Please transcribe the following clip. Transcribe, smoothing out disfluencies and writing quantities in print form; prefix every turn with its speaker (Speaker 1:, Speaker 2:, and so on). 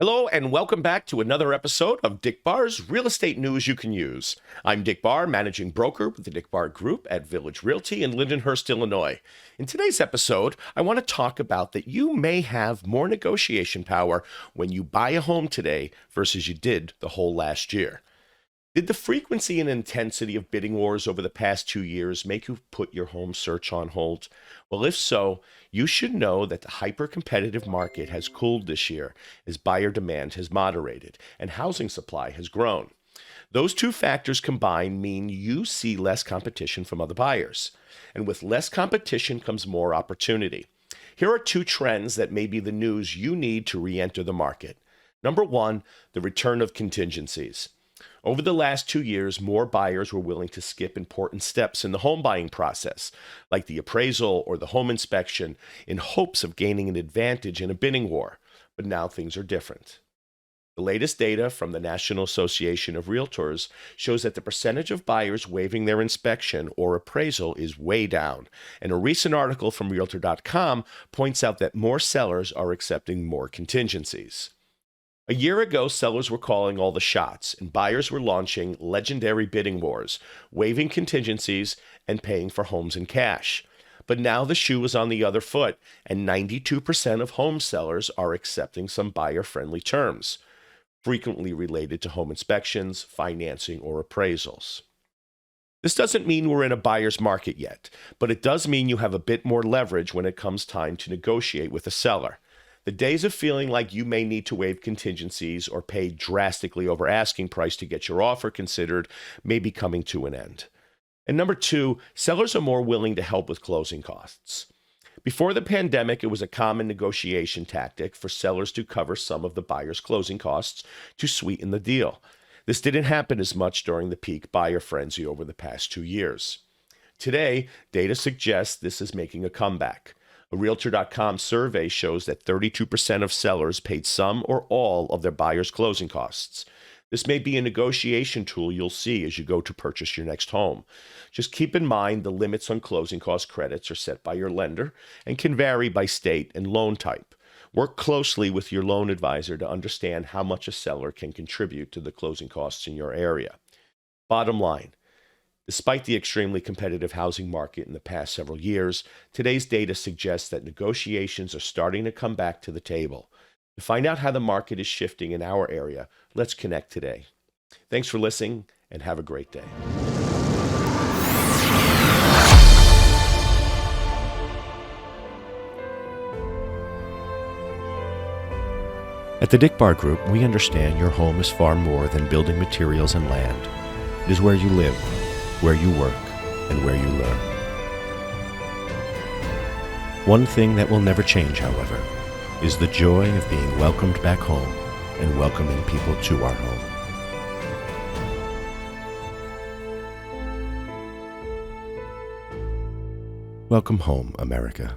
Speaker 1: Hello and welcome back to another episode of Dick Barr's Real Estate News You Can Use. I'm Dick Barr, managing broker with the Dick Barr Group at Village Realty in Lindenhurst, Illinois. In today's episode, I want to talk about that you may have more negotiation power when you buy a home today versus you did the whole last year. Did the frequency and intensity of bidding wars over the past 2 years make you put your home search on hold? Well, if so, you should know that the hyper-competitive market has cooled this year as buyer demand has moderated and housing supply has grown. Those two factors combined mean you see less competition from other buyers. And with less competition comes more opportunity. Here are two trends that may be the news you need to re-enter the market. Number one, the return of contingencies. Over the last 2 years, more buyers were willing to skip important steps in the home buying process, like the appraisal or the home inspection, in hopes of gaining an advantage in a bidding war. But now things are different. The latest data from the National Association of Realtors shows that the percentage of buyers waiving their inspection or appraisal is way down. And a recent article from Realtor.com points out that more sellers are accepting more contingencies. A year ago, sellers were calling all the shots, and buyers were launching legendary bidding wars, waiving contingencies and paying for homes in cash. But now the shoe is on the other foot, and 92% of home sellers are accepting some buyer-friendly terms, frequently related to home inspections, financing, or appraisals. This doesn't mean we're in a buyer's market yet, but it does mean you have a bit more leverage when it comes time to negotiate with a seller. The days of feeling like you may need to waive contingencies or pay drastically over asking price to get your offer considered may be coming to an end. And number two, sellers are more willing to help with closing costs. Before the pandemic, it was a common negotiation tactic for sellers to cover some of the buyer's closing costs to sweeten the deal. This didn't happen as much during the peak buyer frenzy over the past 2 years. Today, data suggests this is making a comeback. A Realtor.com survey shows that 32% of sellers paid some or all of their buyers' closing costs. This may be a negotiation tool you'll see as you go to purchase your next home. Just keep in mind the limits on closing cost credits are set by your lender and can vary by state and loan type. Work closely with your loan advisor to understand how much a seller can contribute to the closing costs in your area. Bottom line, despite the extremely competitive housing market in the past several years, today's data suggests that negotiations are starting to come back to the table. To find out how the market is shifting in our area, let's connect today. Thanks for listening and have a great day.
Speaker 2: At the Dick Barr Group, we understand your home is far more than building materials and land. It is where you live, where you work, and where you learn. One thing that will never change, however, is the joy of being welcomed back home and welcoming people to our home. Welcome home, America.